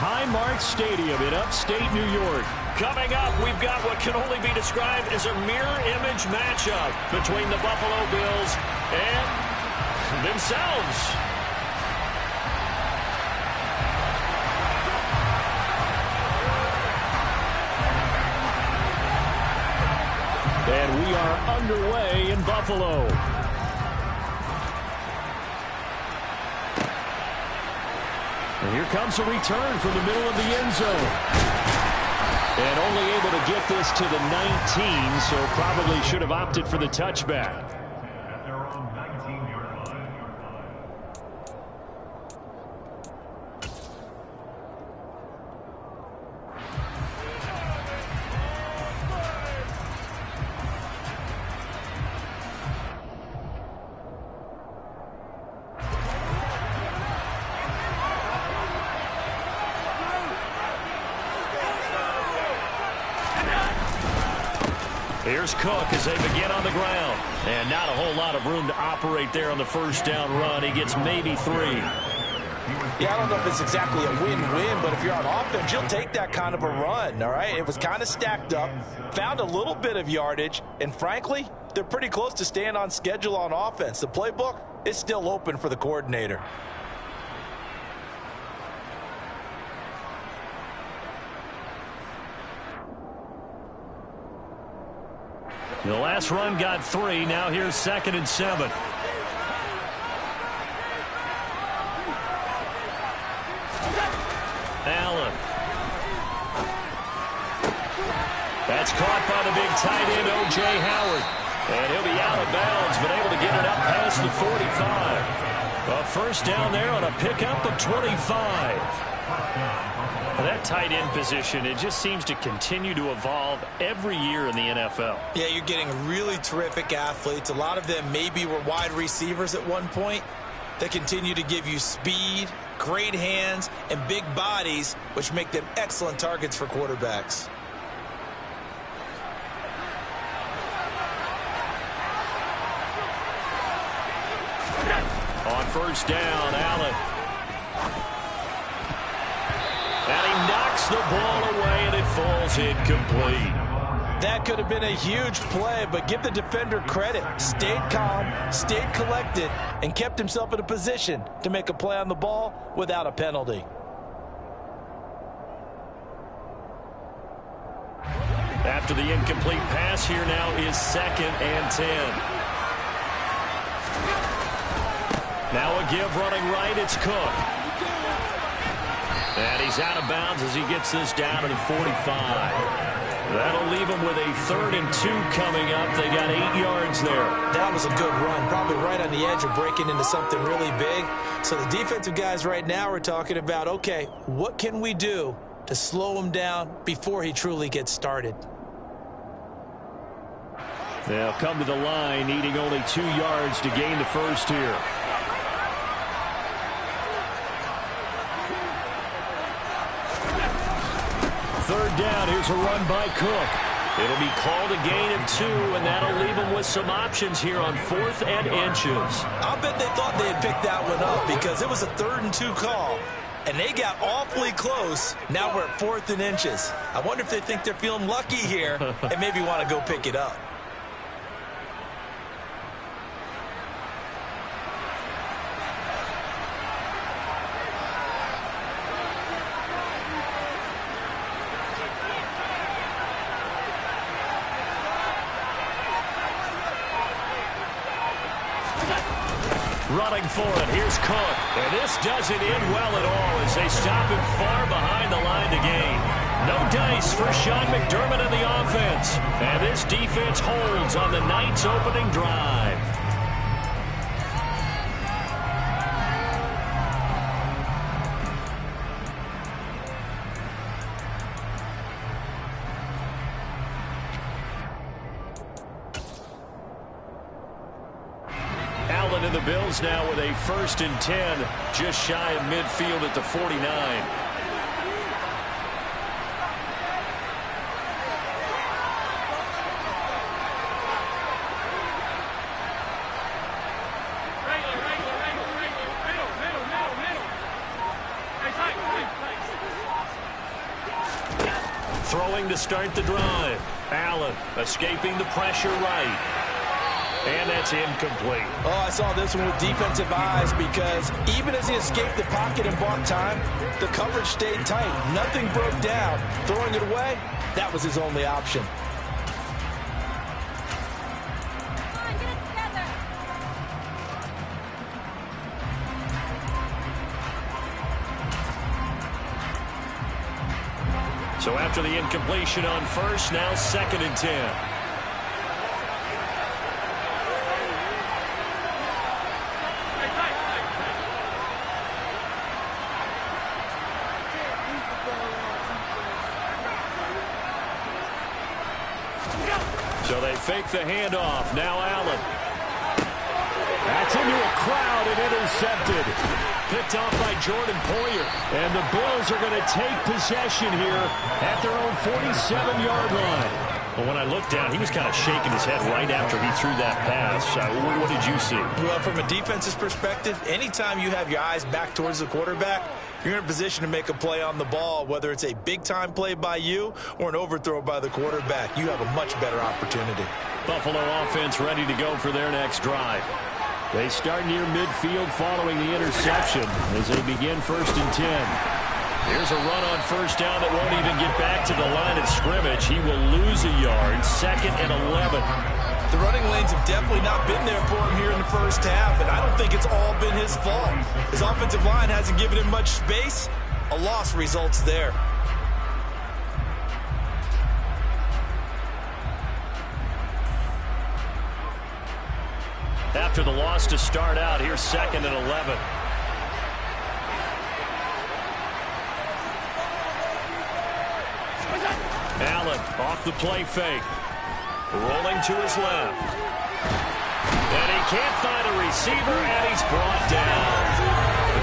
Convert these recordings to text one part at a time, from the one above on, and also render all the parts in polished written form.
Highmark Stadium in upstate New York. Coming up, we've got what can only be described as a mirror image matchup between the Buffalo Bills and themselves. And we are underway in Buffalo. And here comes a return from the middle of the end zone. And only able to get this to the 19, so probably should have opted for the touchback. Here's Cook as they begin on the ground. And not a whole lot of room to operate there on the first down run. He gets maybe 3. Yeah, I don't know if it's exactly a win-win, but if you're on offense, you'll take that kind of a run, all right? It was kind of stacked up, found a little bit of yardage, and frankly, they're pretty close to staying on schedule on offense. The playbook is still open for the coordinator. The last run got 3. Now here's 2nd and 7. Allen. That's caught by the big tight end, O.J. Howard. And he'll be out of bounds, but able to get it up past the 45. A first down there on a pickup of 25. That tight end position, it just seems to continue to evolve every year in the NFL. Yeah, you're getting really terrific athletes. A lot of them maybe were wide receivers at one point. They continue to give you speed, great hands, and big bodies, which make them excellent targets for quarterbacks. On first down, Allen. And he knocks the ball away, and it falls incomplete. That could have been a huge play, but give the defender credit. Stayed calm, stayed collected, and kept himself in a position to make a play on the ball without a penalty. After the incomplete pass, here now is 2nd and 10. Now a give running right, it's Cook. And he's out of bounds as he gets this down to the 45. That'll leave him with a 3rd and 2 coming up. They got 8 yards there. That was a good run, probably right on the edge of breaking into something really big. So the defensive guys right now are talking about, okay, what can we do to slow him down before he truly gets started? They'll come to the line, needing only 2 yards to gain the first here. Third down, here's a run by Cook. It'll be called a gain of 2, and that'll leave them with some options here on 4th and inches. I'll bet they thought they had picked that one up because it was a 3rd and 2 call, and they got awfully close. Now we're at 4th and inches. I wonder if they think they're feeling lucky here and maybe want to go pick it up. Running for it, here's Cook. And this doesn't end well at all as they stop him far behind the line to gain. No dice for Sean McDermott and the offense. And this defense holds on the night's opening drive. And the Bills now with a 1st and 10, just shy of midfield at the 49. Throwing to start the drive. Allen escaping the pressure right. And that's incomplete. Oh, I saw this one with defensive eyes because even as he escaped the pocket and bought time, the coverage stayed tight. Nothing broke down. Throwing it away, that was his only option. So after the incompletion on first, now 2nd and 10. So they fake the handoff. Now Allen. That's into a crowd and intercepted. Picked off by Jordan Poyer. And the Bills are going to take possession here at their own 47-yard line. Well, when I looked down, he was kind of shaking his head right after he threw that pass. What did you see? Well, from a defense's perspective, anytime you have your eyes back towards the quarterback, you're in a position to make a play on the ball, whether it's a big-time play by you or an overthrow by the quarterback. You have a much better opportunity. Buffalo offense ready to go for their next drive. They start near midfield following the interception as they begin 1st and 10. Here's a run on first down that won't even get back to the line of scrimmage. He will lose a yard. 2nd and 11. The running lanes have definitely not been there for him here in the first half, and I don't think it's all been his fault. His offensive line hasn't given him much space. A loss results there. After the loss to start out, here's 2nd and 11. Allen off the play fake. Rolling to his left. And he can't find a receiver, and he's brought down.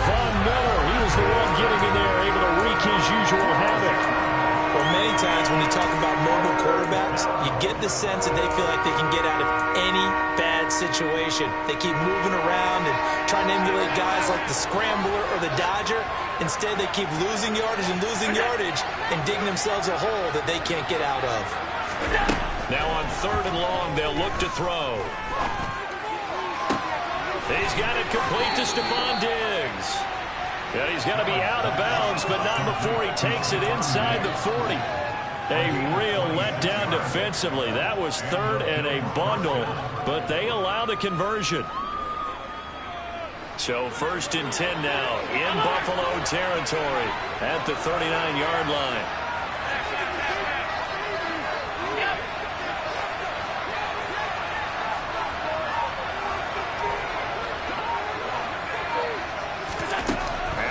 Von Miller, he was the one getting in there, able to wreak his usual havoc. Well, many times when you talk about mobile quarterbacks, you get the sense that they feel like they can get out of any bad situation. They keep moving around and trying to emulate guys like the Scrambler or the Dodger. Instead, they keep losing yardage and digging themselves a hole that they can't get out of. Now on 3rd and long, they'll look to throw. He's got it complete to Stephon Diggs. And he's going to be out of bounds, but not before he takes it inside the 40. A real letdown defensively. That was 3rd and a bundle, but they allow the conversion. So 1st and 10 now in Buffalo territory at the 39-yard line.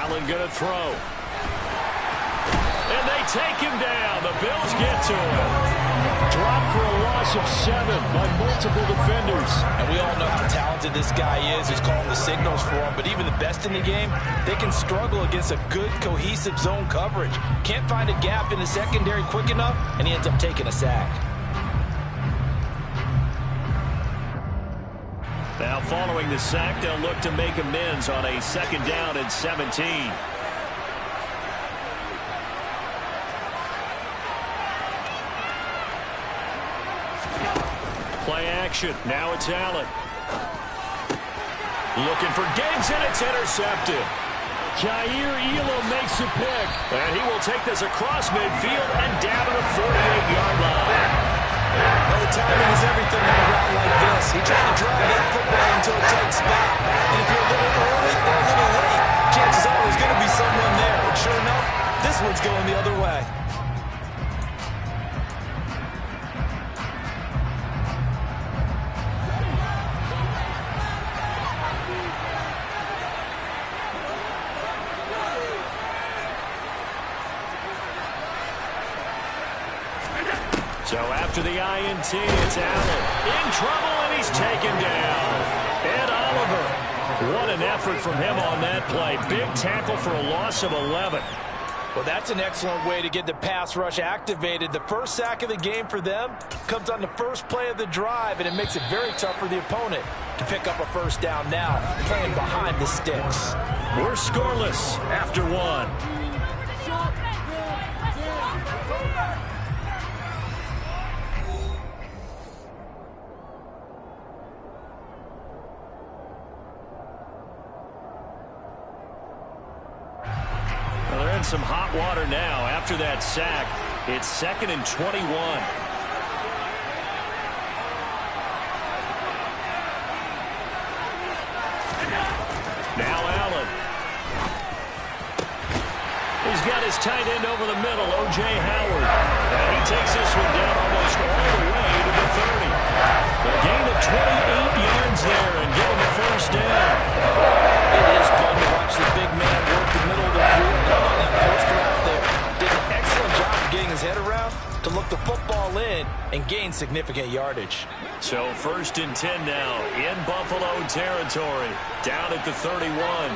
Allen going to throw. And they take him down. The Bills get to him. Dropped for a loss of 7 by multiple defenders. And we all know how talented this guy is who's calling the signals for him. But even the best in the game, they can struggle against a good, cohesive zone coverage. Can't find a gap in the secondary quick enough, and he ends up taking a sack. Now following the sack, they'll look to make amends on a 2nd down and 17. Play action. Now it's Allen. Looking for Diggs, and it's intercepted. Jair Elam makes a pick. And he will take this across midfield and down to the 48-yard line. No, timing is everything on a route like this. He tried to drive that football into a tight spot. And if you're a little early or a little late, chances are there's going to be someone there. And sure enough, this one's going the other way. So after the INT, it's Allen in trouble, and he's taken down. Ed Oliver, what an effort from him on that play. Big tackle for a loss of 11. Well, that's an excellent way to get the pass rush activated. The first sack of the game for them comes on the first play of the drive, and it makes it very tough for the opponent to pick up a first down now, playing behind the sticks. We're scoreless after 1. some hot water now after that sack. It's 2nd and 21. Now Allen. He's got his tight end over the middle, O.J. Howard. And he takes this one down almost all the way to the 30. A gain of 28 yards there and give him a first down. It is fun to watch the big man work the middle of the field on that post route there. Did an excellent job of getting his head around to look the football in and gain significant yardage. So 1st and 10 now in Buffalo territory, down at the 31.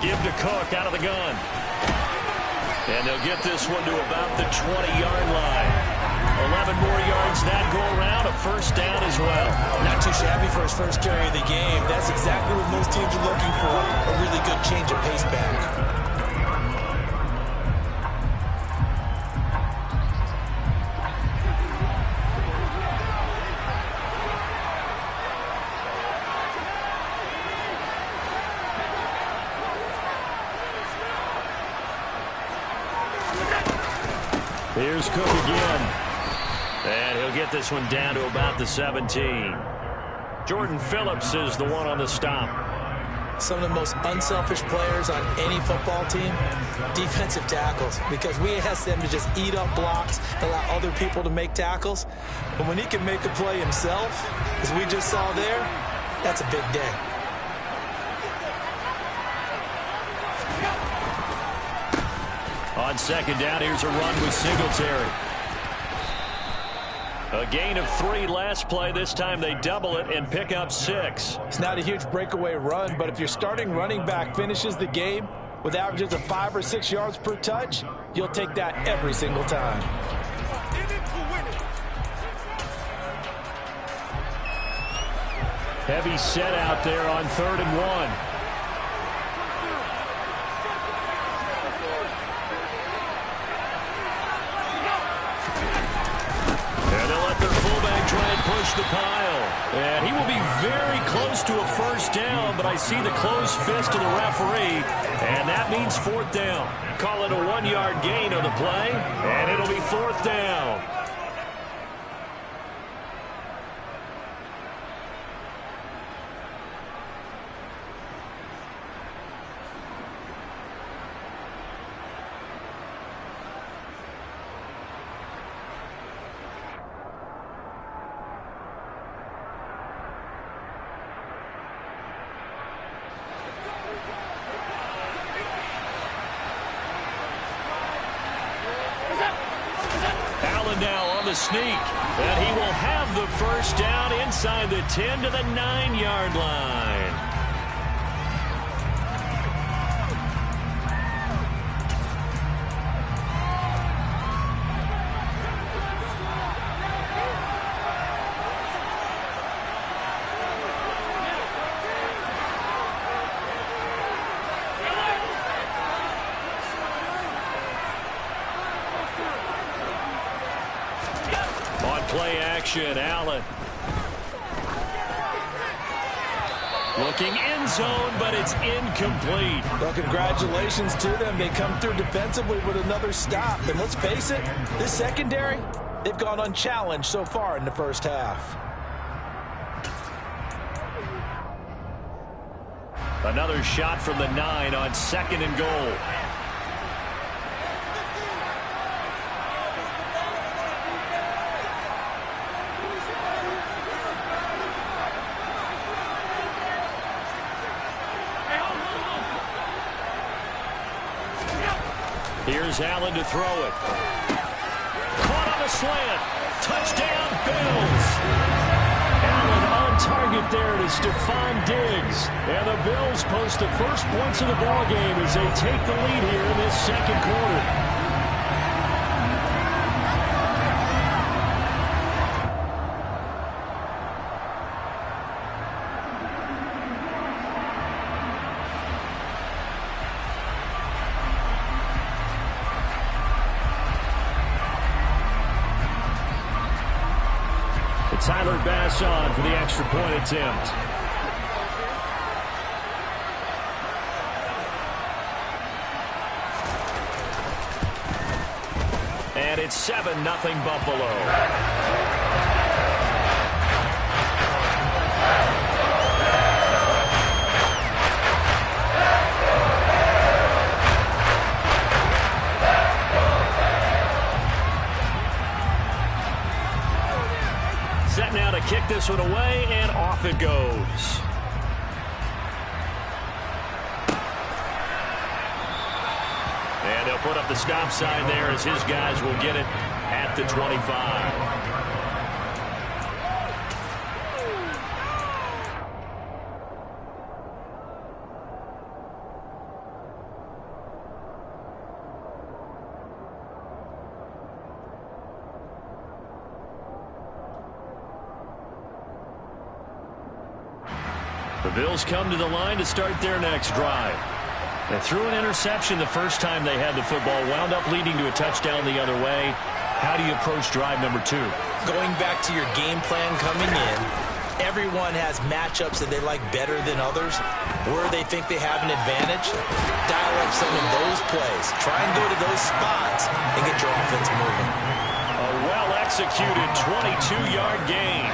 Give to Cook out of the gun. And they'll get this one to about the 20-yard line. 11 more yards that go around, a first down as well. Not too shabby for his first carry of the game. That's exactly what most teams are looking for, a really good change of pace back. Here's Cook again. And he'll get this one down to about the 17. Jordan Phillips is the one on the stop. Some of the most unselfish players on any football team, defensive tackles, because we ask them to just eat up blocks, allow other people to make tackles. But when he can make a play himself, as we just saw there, that's a big day. On 2nd down, here's a run with Singletary. A gain of 3 last play. This time they double it and pick up 6. It's not a huge breakaway run, but if your starting running back finishes the game with averages of 5 or 6 yards per touch, you'll take that every single time. Heavy set out there on 3rd and 1. Try and push the pile. And he will be very close to a first down, but I see the closed fist of the referee, and that means 4th down. Call it a 1-yard gain on the play, and it'll be 4th down. Now on the sneak, and he will have the first down inside the 10 to the 9-yard line. Play action, Allen. Looking end zone, but it's incomplete. Well, congratulations to them. They come through defensively with another stop. And let's face it, this secondary, they've gone unchallenged so far in the first half. Another shot from the 9 on 2nd and goal. Here's Allen to throw it. Caught on a slant. Touchdown, Bills. Allen on target there to Stephon Diggs. And the Bills post the first points of the ballgame as they take the lead here in this 2nd quarter. Tyler Bass on for the extra point attempt. And it's 7-0 Buffalo. Set now to kick this one away, and off it goes. And they'll put up the stop sign there as his guys will get it at the 25. The Bills come to the line to start their next drive. They threw an interception the first time they had the football, wound up leading to a touchdown the other way. How do you approach drive number 2? Going back to your game plan coming in, everyone has matchups that they like better than others, where they think they have an advantage. Dial up some of those plays. Try and go to those spots and get your offense moving. A well-executed 22-yard gain.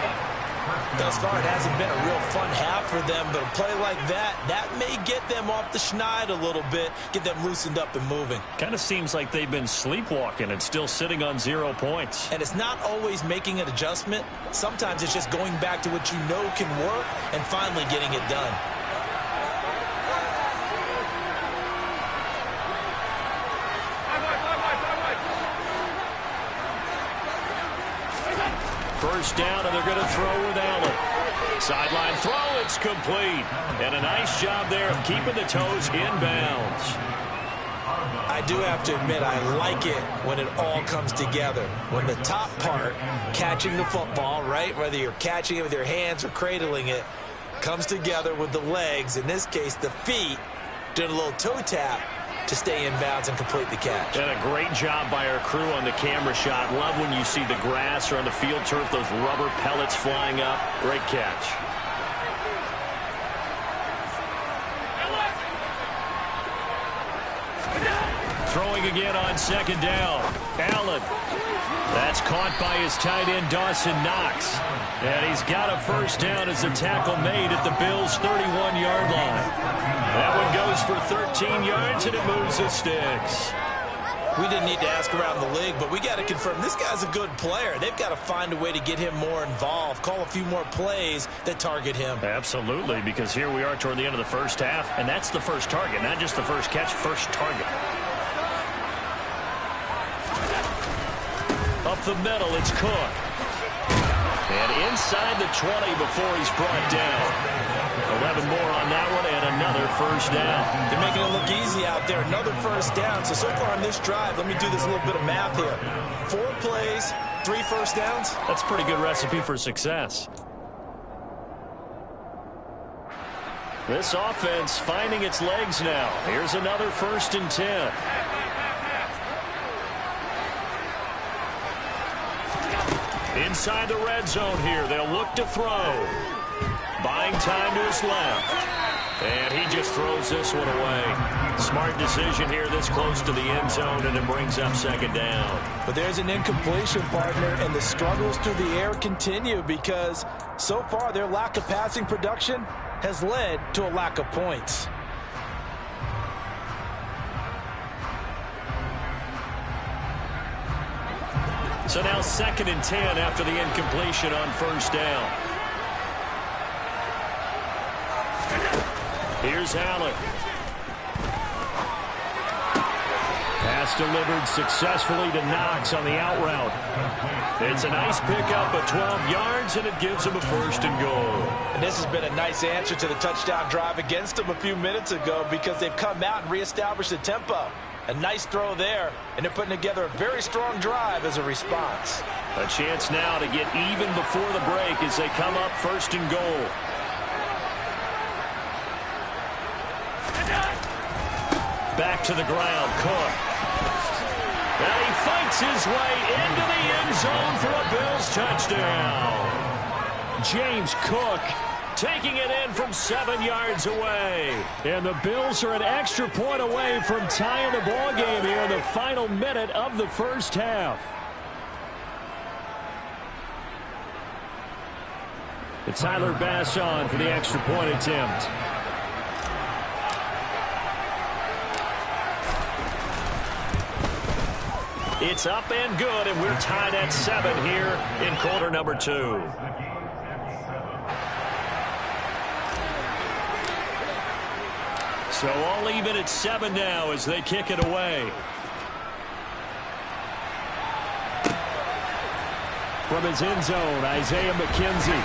Thus far, it hasn't been a real fun half for them, but a play like that may get them off the schneid a little bit, get them loosened up and moving. Kind of seems like they've been sleepwalking and still sitting on 0 points. And it's not always making an adjustment. Sometimes it's just going back to what you know can work and finally getting it done. First down, and they're going to throw with Allen. Sideline throw, it's complete. And a nice job there of keeping the toes inbounds. I do have to admit, I like it when it all comes together. When the top part, catching the football, right, whether you're catching it with your hands or cradling it, comes together with the legs, in this case the feet, doing a little toe tap to stay in bounds and complete the catch. And a great job by our crew on the camera shot. Love when you see the grass or on the field turf, those rubber pellets flying up. Great catch. Throwing again on second down. Allen. That's caught by his tight end, Dawson Knox. And he's got a first down as the tackle made at the Bills' 31-yard line. That one goes for 13 yards, and it moves the sticks. We didn't need to ask around the league, but we got to confirm this guy's a good player. They've got to find a way to get him more involved, call a few more plays that target him. Absolutely, because here we are toward the end of the first half, and that's the first target, not just the first catch, first target. Up the middle, it's Cook. And inside the 20 before he's brought down. 11 more on that one, and another first down. They're making it look easy out there. Another first down. So far on this drive, let me do this little bit of math here. 4 plays, 3 first downs. That's a pretty good recipe for success. This offense finding its legs now. Here's another 1st and 10. Inside the red zone here. They'll look to throw. Buying time to his left. And he just throws this one away. Smart decision here this close to the end zone, and it brings up second down. But there's an incompletion, partner, and the struggles through the air continue because so far their lack of passing production has led to a lack of points. So now 2nd and 10 after the incompletion on first down. Here's Allen. Pass delivered successfully to Knox on the out route. It's a nice pickup of 12 yards, and it gives him a 1st and goal. And this has been a nice answer to the touchdown drive against them a few minutes ago because they've come out and reestablished the tempo. A nice throw there, and they're putting together a very strong drive as a response. A chance now to get even before the break as they come up 1st and goal. Back to the ground, Cook. Now he fights his way into the end zone for a Bills touchdown. James Cook taking it in from 7 yards away. And the Bills are an extra point away from tying the ball game here in the final minute of the first half. It's Tyler Bass on for the extra point attempt. It's up and good, and we're tied at 7 here in quarter number 2. So all even at 7 now as they kick it away. From his end zone, Isaiah McKenzie.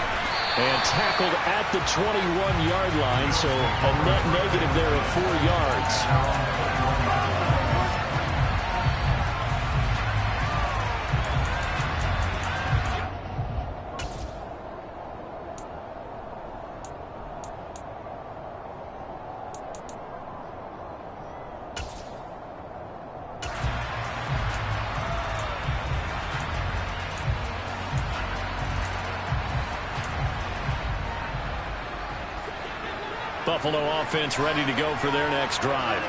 And tackled at the 21-yard line, so a net negative there of 4 yards. Buffalo offense ready to go for their next drive.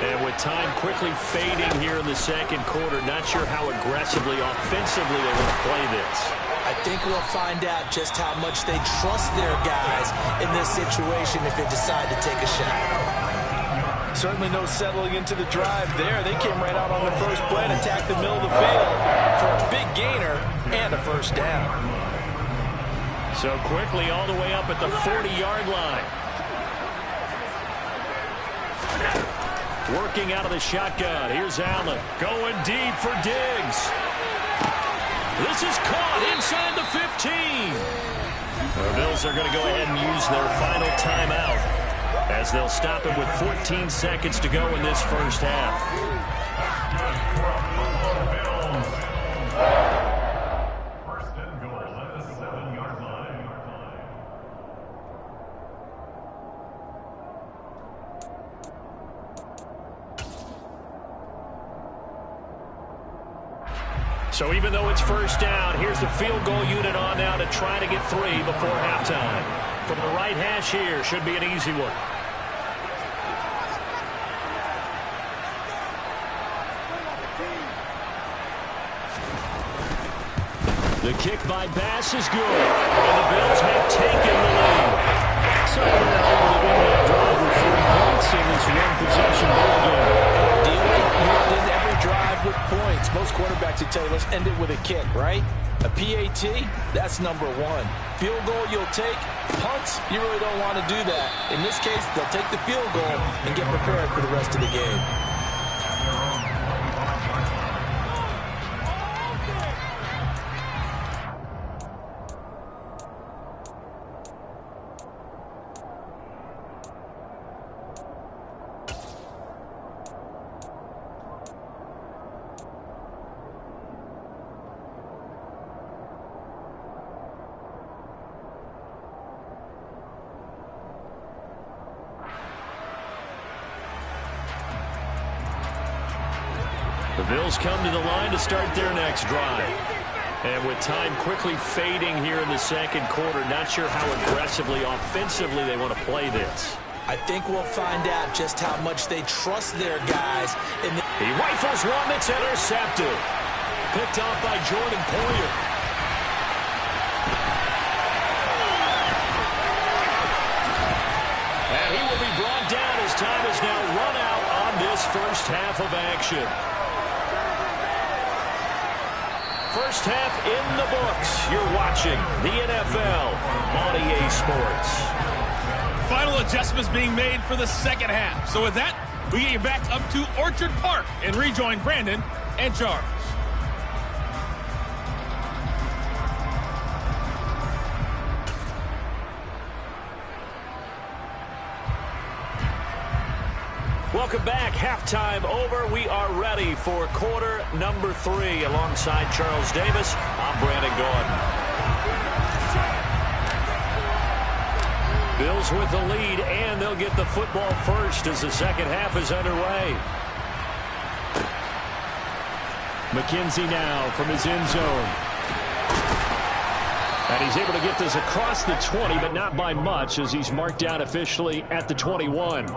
And with time quickly fading here in the second quarter, not sure how aggressively, offensively they want to play this. I think we'll find out just how much they trust their guys in this situation if they decide to take a shot. Certainly no settling into the drive there. They came right out on the first play and attacked the middle of the field for a big gainer and a first down. So quickly all the way up at the 40-yard line. Working out of the shotgun. Here's Allen. Going deep for Diggs. This is caught inside the 15. The Bills are going to go ahead and use their final timeout as they'll stop it with 14 seconds to go in this first half. So even though it's first down, here's the field goal unit on now to try to get 3 before halftime. From the right hash here, should be an easy one. The kick by Bass is good, and the Bills have taken the lead. So they're able to win that drive with 3 points in this one-possession ball game. Ideally, you end every drive with points. Most quarterbacks would tell you, let's end it with a kick, right? A PAT, that's number 1. Field goal you'll take. Punts, you really don't want to do that. In this case, they'll take the field goal and get prepared for the rest of the game. The Bills come to the line to start their next drive. And with time quickly fading here in the second quarter, not sure how aggressively, offensively they want to play this. I think we'll find out just how much they trust their guys. He rifles one that's intercepted. Picked off by Jordan Poyer. And he will be brought down as time is now run out on this first half of action. First half in the books. You're watching the NFL on EA Sports. Final adjustments being made for the second half. So with that, we get you back up to Orchard Park and rejoin Brandon and Charles. Welcome back. Halftime over. We are ready for quarter number 3. Alongside Charles Davis, I'm Brandon Gordon. Bills with the lead, and they'll get the football first as the second half is underway. McKenzie now from his end zone. And he's able to get this across the 20, but not by much, as he's marked down officially at the 21.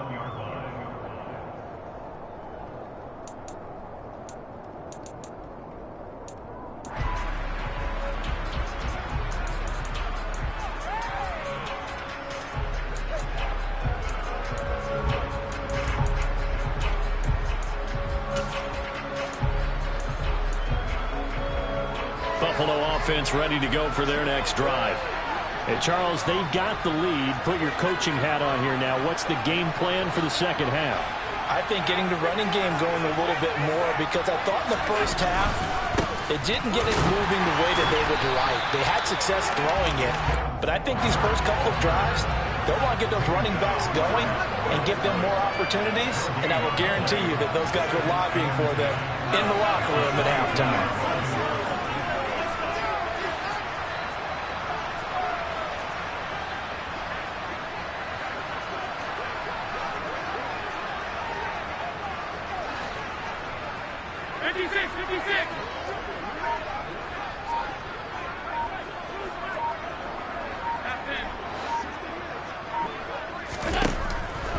Buffalo offense ready to go for their next drive. And Charles, they've got the lead. Put your coaching hat on here now. What's the game plan for the second half? I think getting the running game going a little bit more, because I thought in the first half it didn't get it moving the way that they would like. They had success throwing it, but I think these first couple of drives, they'll want to get those running backs going and give them more opportunities, and I will guarantee you that those guys were lobbying for them in the locker room at halftime.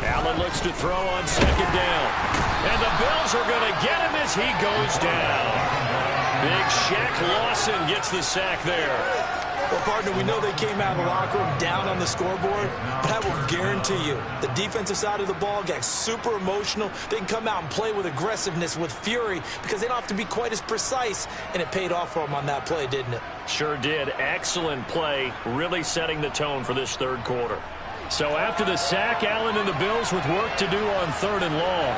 Allen looks to throw on second down. And the Bills are going to get him as he goes down. Big Shaq Lawson gets the sack there. Well, partner, we know they came out of the locker room down on the scoreboard, but I will guarantee you the defensive side of the ball got super emotional. They can come out and play with aggressiveness, with fury, because they don't have to be quite as precise, and it paid off for them on that play, didn't it? Sure did. Excellent play, really setting the tone for this third quarter. So after the sack, Allen and the Bills with work to do on 3rd and long.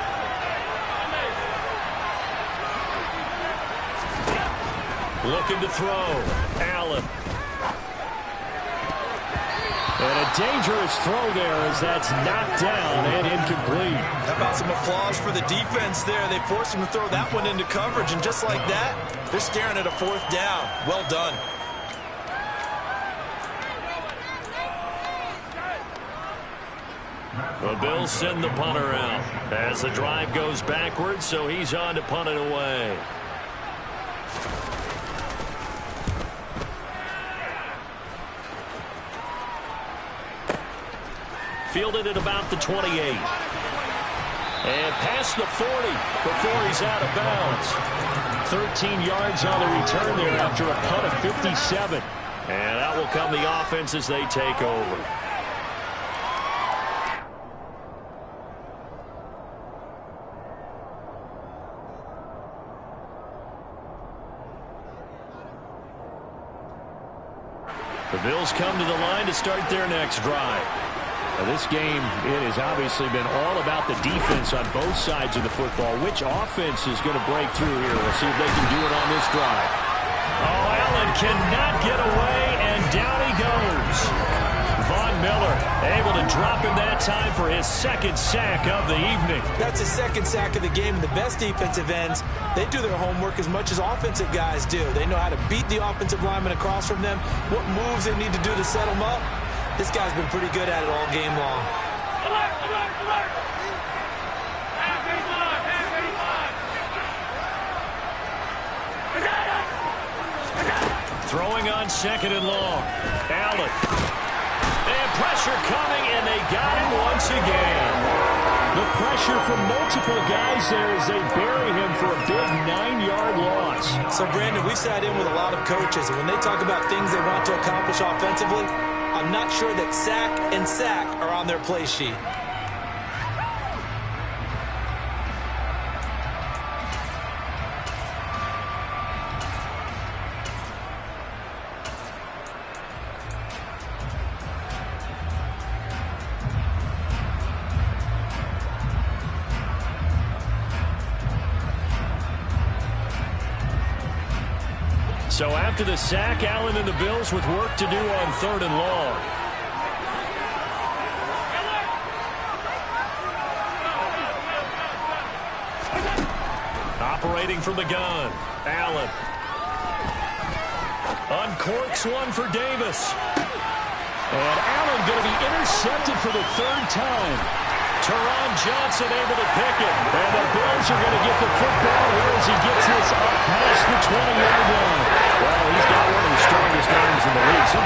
Looking to throw. Allen. And a dangerous throw there as that's knocked down and incomplete. How about some applause for the defense there? They forced him to throw that one into coverage, and just like that, they're staring at a 4th down. Well done. The Bills send the punter out as the drive goes backwards, so he's on to punt it away. Fielded at about the 28. And past the 40 before he's out of bounds. 13 yards on the return there after a punt of 57. And out will come the offense as they take over. The Bills come to the line to start their next drive. Now this game, it has obviously been all about the defense on both sides of the football. Which offense is going to break through here? We'll see if they can do it on this drive. Oh, Allen cannot get away, and down he goes. Von Miller able to drop him that time for his 2nd sack of the evening. That's his 2nd sack of the game. And the best defensive ends, they do their homework as much as offensive guys do. They know how to beat the offensive lineman across from them, what moves they need to do to set them up. This guy's been pretty good at it all game long. Throwing on 2nd and long. Allen. And pressure coming, and they got him once again. The pressure from multiple guys there as they bury him for a big 9-yard loss. So, Brandon, we sat in with a lot of coaches, and when they talk about things they want to accomplish offensively, I'm not sure that sack and sack are on their play sheet. So after the sack, Allen and the Bills with work to do on 3rd and long. Operating from the gun, Allen. Uncorks one for Davis. And Allen going to be intercepted for the 3rd time. Teron Johnson able to pick it. And the Bills are going to get the football here as he gets this up past the 20-yard line. Well, he's got one of the strongest arms in the league. Some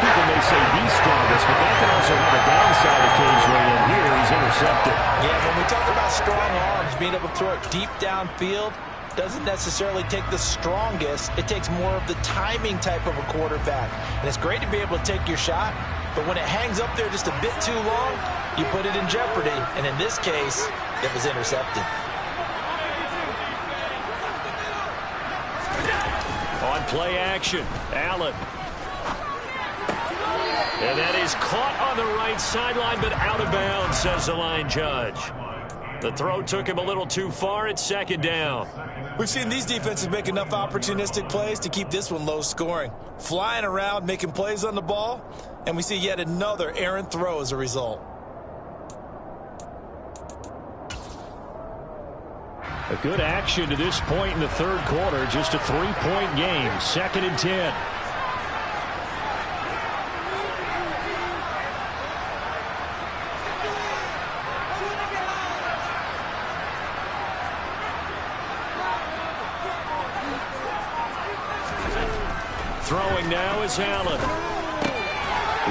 the strongest, but that can also have a downside occasionally, and here he's intercepted. Yeah, when we talk about strong arms, being able to throw it deep downfield doesn't necessarily take the strongest. It takes more of the timing type of a quarterback. And it's great to be able to take your shot, but when it hangs up there just a bit too long, you put it in jeopardy. And in this case, it was intercepted. On play action, Allen. And that is caught on the right sideline, but out of bounds, says the line judge. The throw took him a little too far. It's second down. We've seen these defenses make enough opportunistic plays to keep this one low scoring. Flying around, making plays on the ball, and we see yet another errant throw as a result. A good action to this point in the third quarter. Just a 3-point game. 2nd and 10. Throwing now is Allen.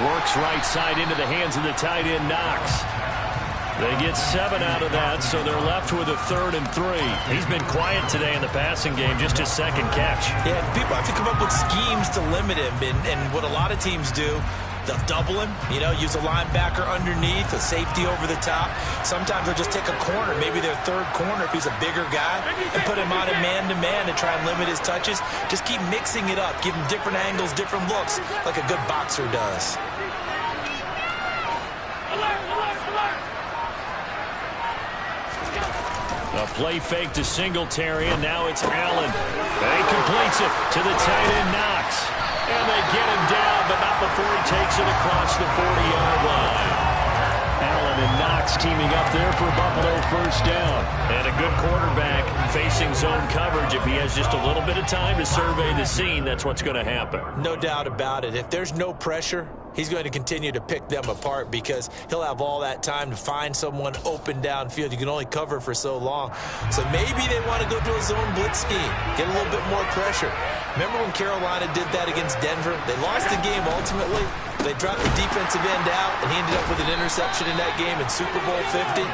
Works right side into the hands of the tight end, Knox. They get 7 out of that, so they're left with a 3rd and 3. He's been quiet today in the passing game, just his 2nd catch. Yeah, people have to come up with schemes to limit him, and what a lot of teams do, they'll double him, use a linebacker underneath, a safety over the top. Sometimes they'll just take a corner, maybe their 3rd corner if he's a bigger guy, and put him on a man-to-man to try and limit his touches. Just keep mixing it up, give him different angles, different looks, like a good boxer does. A play fake to Singletary, and now it's Allen. And he completes it to the tight end, Knox. And they get him down, but not before he takes it across the 40-yard line. Allen and Knox teaming up there for Buffalo first down. And a good quarterback facing zone coverage. If he has just a little bit of time to survey the scene, that's what's going to happen. No doubt about it. If there's no pressure, he's going to continue to pick them apart because he'll have all that time to find someone open downfield. You can only cover for so long. So maybe they want to go to a zone blitz scheme, get a little bit more pressure. Remember when Carolina did that against Denver? They lost the game ultimately. They dropped the defensive end out, and he ended up with an interception in that game in Super Bowl 50.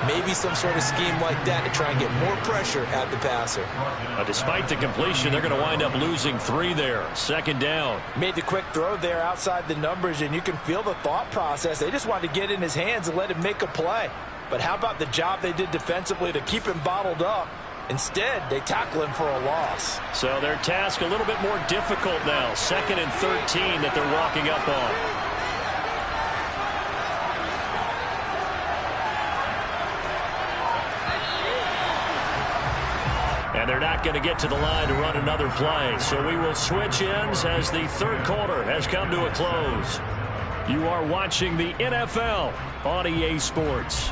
Maybe some sort of scheme like that to try and get more pressure at the passer. Despite the completion, they're going to wind up losing 3 there. 2nd down. Made the quick throw there outside the numbers, and you can feel the thought process. They just wanted to get in his hands and let him make a play. But how about the job they did defensively to keep him bottled up? Instead, they tackle him for a loss. So their task a little bit more difficult now. 2nd and 13 that they're walking up on. And they're not going to get to the line to run another play. So we will switch ends as the third quarter has come to a close. You are watching the NFL on EA Sports.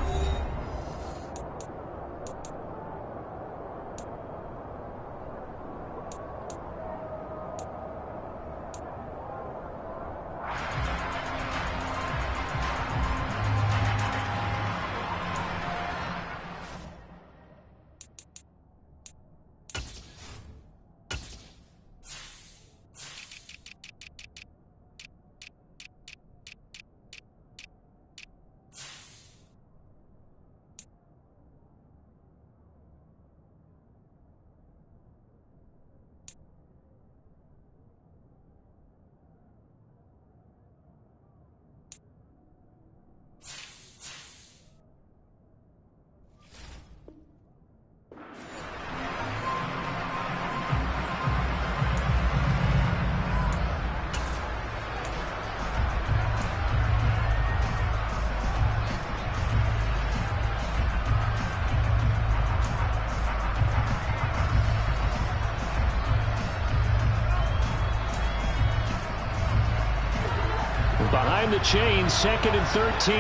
Behind the chain, 2nd and 13.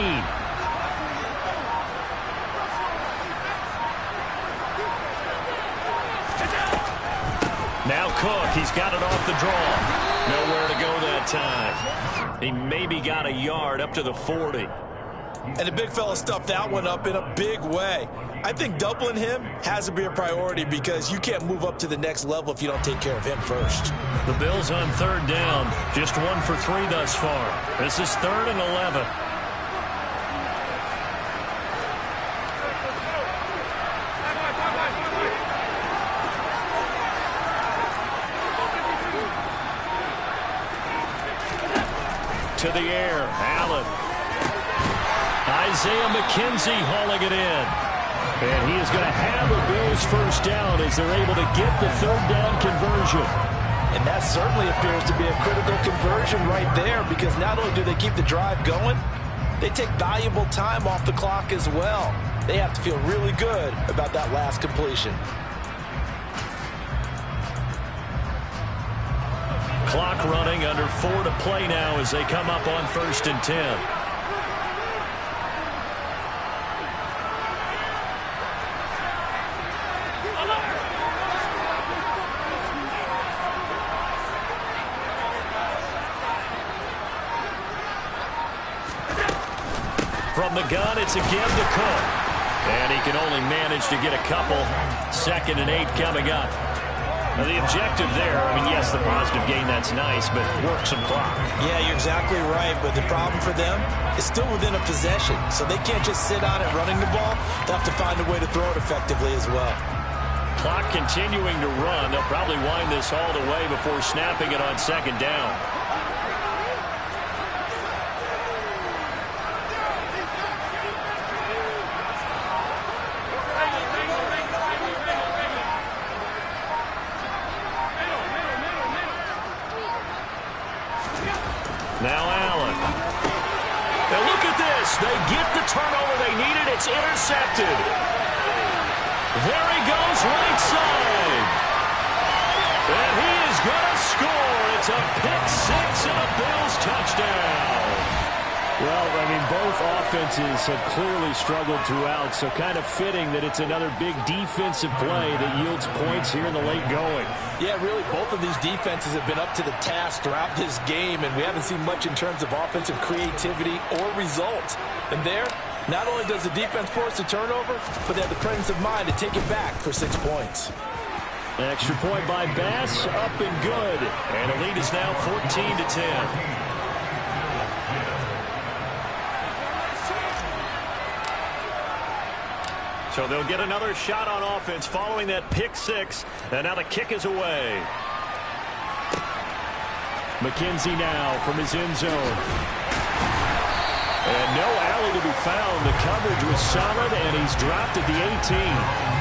Now Cook, he's got it off the draw. Nowhere to go that time. He maybe got a yard up to the 40. And the big fella stuffed that one up in a big way. I think doubling him has to be a priority because you can't move up to the next level if you don't take care of him first. The Bills on third down. Just 1 for 3 thus far. This is 3rd and 11. To the air, Allen. Isaiah McKenzie hauling it in. And he is going to have a Bills first down as they're able to get the third down conversion. And that certainly appears to be a critical conversion right there because not only do they keep the drive going, they take valuable time off the clock as well. They have to feel really good about that last completion. Clock running, under 4 to play now as they come up on 1st and 10. From the gun, it's again to Cook. And he can only manage to get a couple. 2nd and 8 coming up. Now the objective there, I mean, yes, the positive gain, that's nice, but work some clock. Yeah, you're exactly right, but the problem for them is still within a possession, so they can't just sit on it running the ball. They'll have to find a way to throw it effectively as well. Clock continuing to run. They'll probably wind this all the way before snapping it on 2nd down. Now Allen. Now look at this. They get the turnover they needed. It's intercepted. There he goes right side. And he is going to score. It's a pick 6 and a Bills touchdown. Well, I mean, both offenses have clearly struggled throughout, so kind of fitting that it's another big defensive play that yields points here in the late going. Yeah, really, both of these defenses have been up to the task throughout this game, and we haven't seen much in terms of offensive creativity or results. And there, not only does the defense force a turnover, but they have the presence of mind to take it back for 6 points. An extra point by Bass, up and good. And the lead is now 14 to 10. So they'll get another shot on offense following that pick 6. And now the kick is away. McKenzie now from his end zone. And no alley to be found. The coverage was solid, and he's dropped at the 18.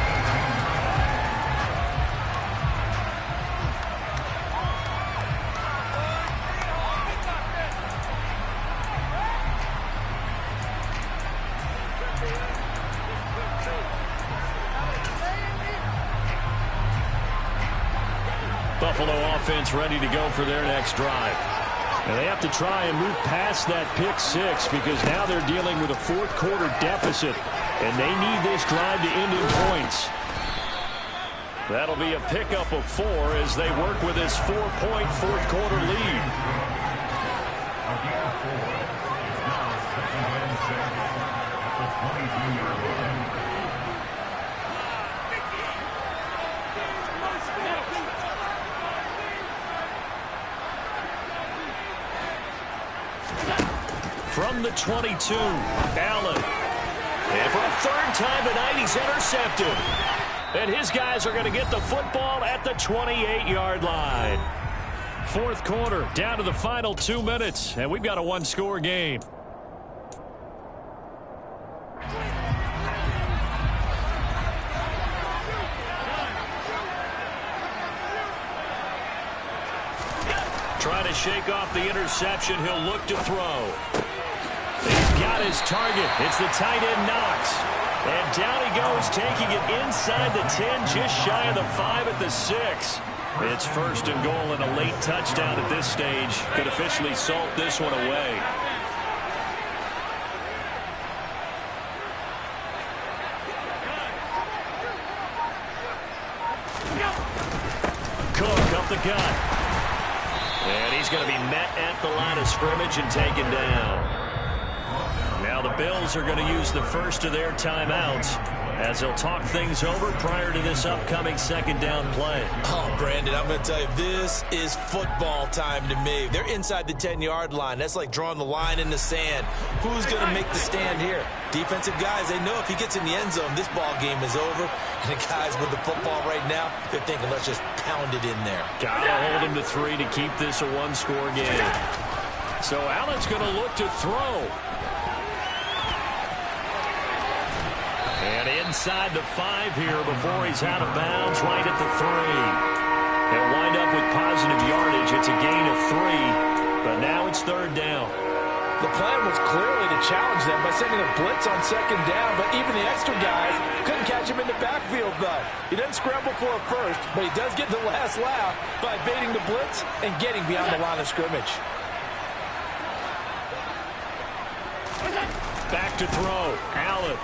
Buffalo offense ready to go for their next drive. And they have to try and move past that pick 6 because now they're dealing with a 4th quarter deficit. And they need this drive to end in points. That'll be a pickup of 4 as they work with this 4-point 4th quarter lead. From the 22, Allen. And for a 3rd time tonight, he's intercepted. And his guys are going to get the football at the 28-yard line. 4th quarter, down to the final 2 minutes, and we've got a 1-score game. Trying to shake off the interception. He'll look to throw. He's got his target. It's the tight end Knox. And down he goes, taking it inside the 10, just shy of the 5 at the 6. It's 1st and goal and a late touchdown at this stage. Could officially salt this one away. Cook up the gut. And he's going to be met at the line of scrimmage and taken down. Now the Bills are going to use the first of their timeouts as they'll talk things over prior to this upcoming second down play. Oh, Brandon, I'm going to tell you, this is football time to me. They're inside the 10-yard line. That's like drawing the line in the sand. Who's going to make the stand here? Defensive guys, they know if he gets in the end zone, this ball game is over. And the guys with the football right now, they're thinking, let's just pound it in there. Got to hold him to 3 to keep this a one-score game. So Allen's going to look to throw. And inside the 5 here before he's out of bounds, right at the 3. He'll wind up with positive yardage. It's a gain of 3, but now it's third down. The plan was clearly to challenge them by sending a blitz on second down, but even the extra guys couldn't catch him in the backfield, though. He doesn't scramble for a first, but he does get the last laugh by baiting the blitz and getting beyond the line of scrimmage. Back to throw. Allen.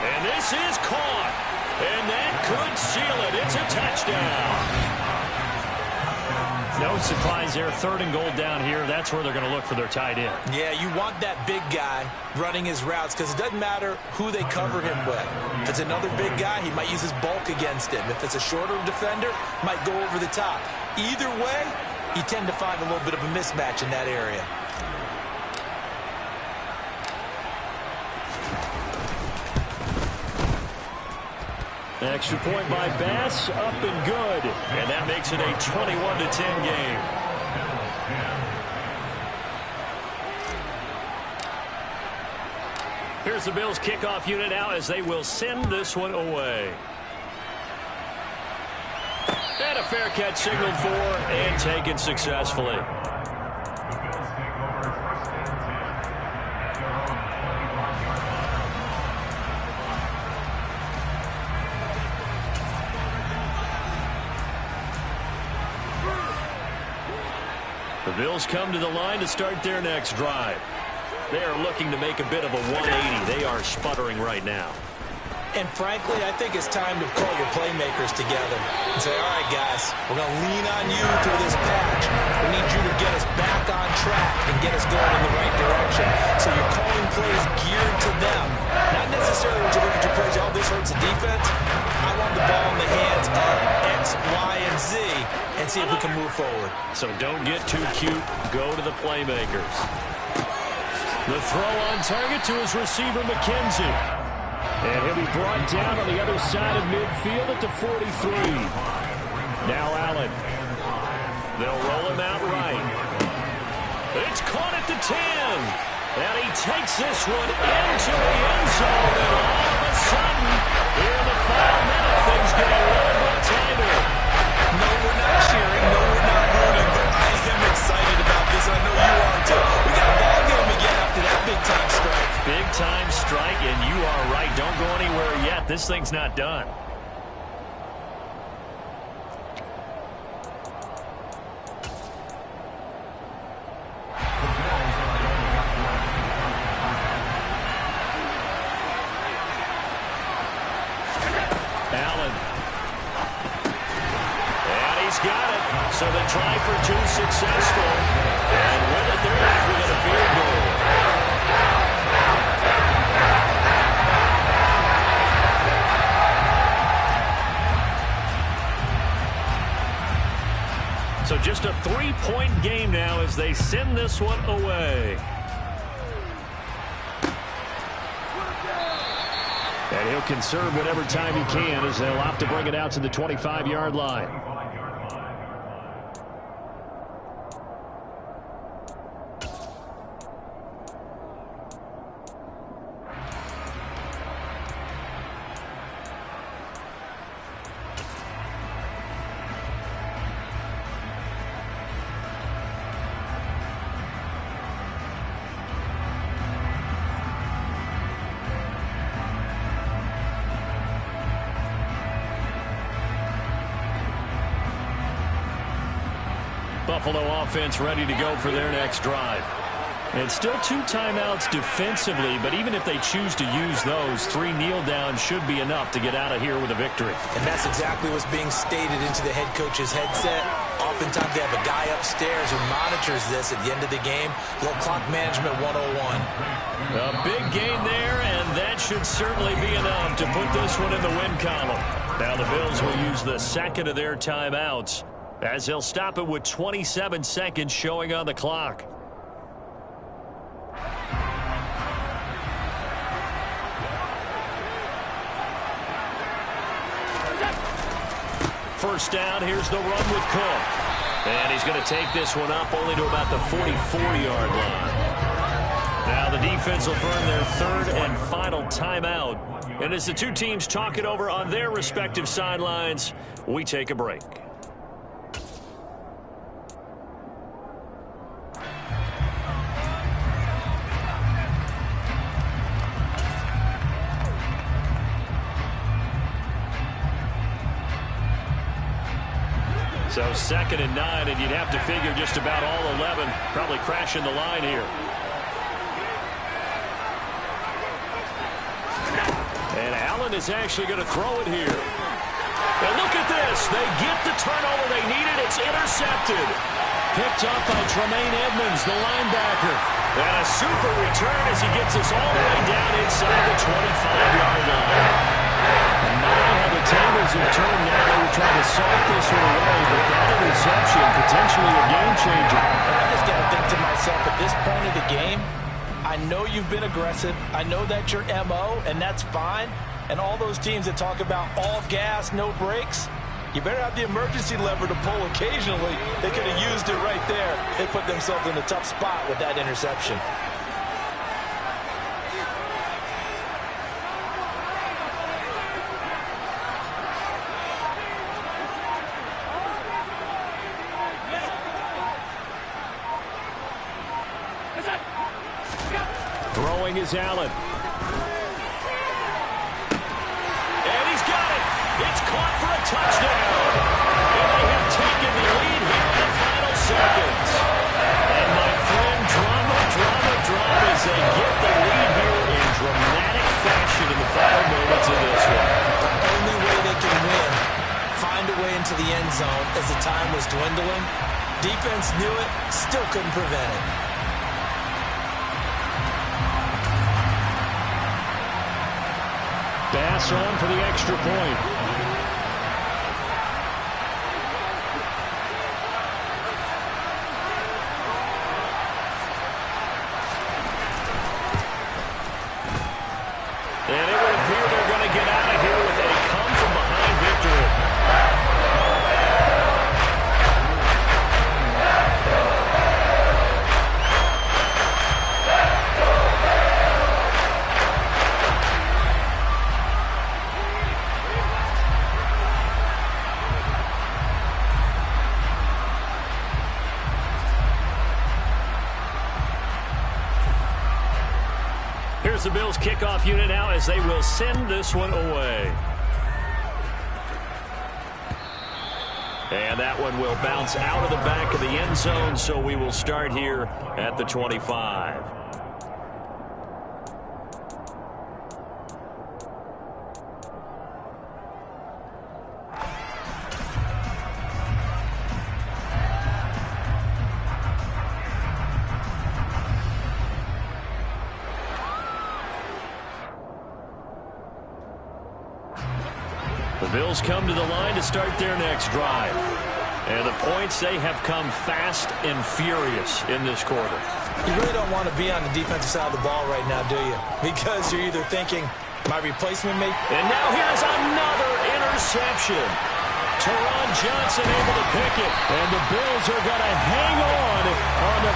And this is caught. And that could seal it. It's a touchdown. No surprise there. Third and goal down here. That's where they're going to look for their tight end. Yeah, you want that big guy running his routes because it doesn't matter who they cover him with. If it's another big guy, he might use his bulk against him. If it's a shorter defender, might go over the top. Either way, you tend to find a little bit of a mismatch in that area. Extra point by Bass, up and good. And that makes it a 21-10 game. Here's the Bills kickoff unit now as they will send this one away. And a fair catch signaled for and taken successfully. The Bills come to the line to start their next drive. They are looking to make a bit of a 180. They are sputtering right now. And frankly, I think it's time to call your playmakers together and say, all right, guys, we're going to lean on you through this patch. We need you to get us back on track and get us going in the right direction. So you're calling plays geared to them. Not necessarily when you look at your plays, oh, this hurts the defense. I want the ball in the hands of X, Y, and Z and see if we can move forward. So don't get too cute. Go to the playmakers. The throw on target to his receiver, McKenzie. And he'll be brought down on the other side of midfield at the 43. Now Allen. They'll roll him out right. It's caught at the 10. And he takes this one into the end zone. And all of a sudden, here in the final minute, things get a little bit tighter. No, we're not cheering. No, we're not rooting. But I am excited about this. I know you are too. We got a ball game again after that big-time strike. Big-time strike, and you are right. Don't go anywhere yet. This thing's not done. Allen. And he's got it. So the try for 2 successful. And with it, they're back within a field goal. So just a 3-point game now as they send this one away. And he'll conserve whatever time he can as they'll opt to bring it out to the 25-yard line. Buffalo offense ready to go for their next drive. And still 2 timeouts defensively, but even if they choose to use those, 3 kneel downs should be enough to get out of here with a victory. And that's exactly what's being stated into the head coach's headset. Oftentimes they have a guy upstairs who monitors this at the end of the game. Little clock management 101. A big gain there, and that should certainly be enough to put this one in the win column. Now the Bills will use the second of their timeouts as they'll stop it with 27 seconds showing on the clock. First down, here's the run with Cook. And he's going to take this one up only to about the 44-yard line. Now the defense will burn their third and final timeout. And as the two teams talk it over on their respective sidelines, we take a break. So 2nd and 9, and you'd have to figure just about all 11 probably crashing the line here. And Allen is actually going to throw it here. And look at this. They get the turnover they needed. It's intercepted. Picked up by Tremaine Edmonds, the linebacker. And a super return as he gets us all the way down inside the 25-yard line. And now how the tables have turned now. They were trying to salt this one away, but that interception, potentially a game changer. I just got to think to myself, at this point of the game, I know you've been aggressive. I know that's your MO, and that's fine. And all those teams that talk about all gas, no brakes, you better have the emergency lever to pull occasionally. They could have used it right there. They put themselves in a tough spot with that interception. Throwing is Allen. And he's got it. It's caught for a touchdown. And they have taken the lead here in the final seconds. And my friend, drama as they get the lead here in dramatic fashion in the final moments of this one. The only way they can win, find a way into the end zone as the time was dwindling. Defense knew it, still couldn't prevent it. Bass on for the extra point. And it would appear they're going to get out of here with a come-from-behind victory. Here's the Bills kickoff unit now as they will send this one away. And that one will bounce out of the back of the end zone, so we will start here at the 25. The Bills come to the line to start their next drive. And the points, they have come fast and furious in this quarter. You really don't want to be on the defensive side of the ball right now, do you? Because you're either thinking, my replacement may... And now here's another interception. Teron Johnson able to pick it. And the Bills are going to hang on the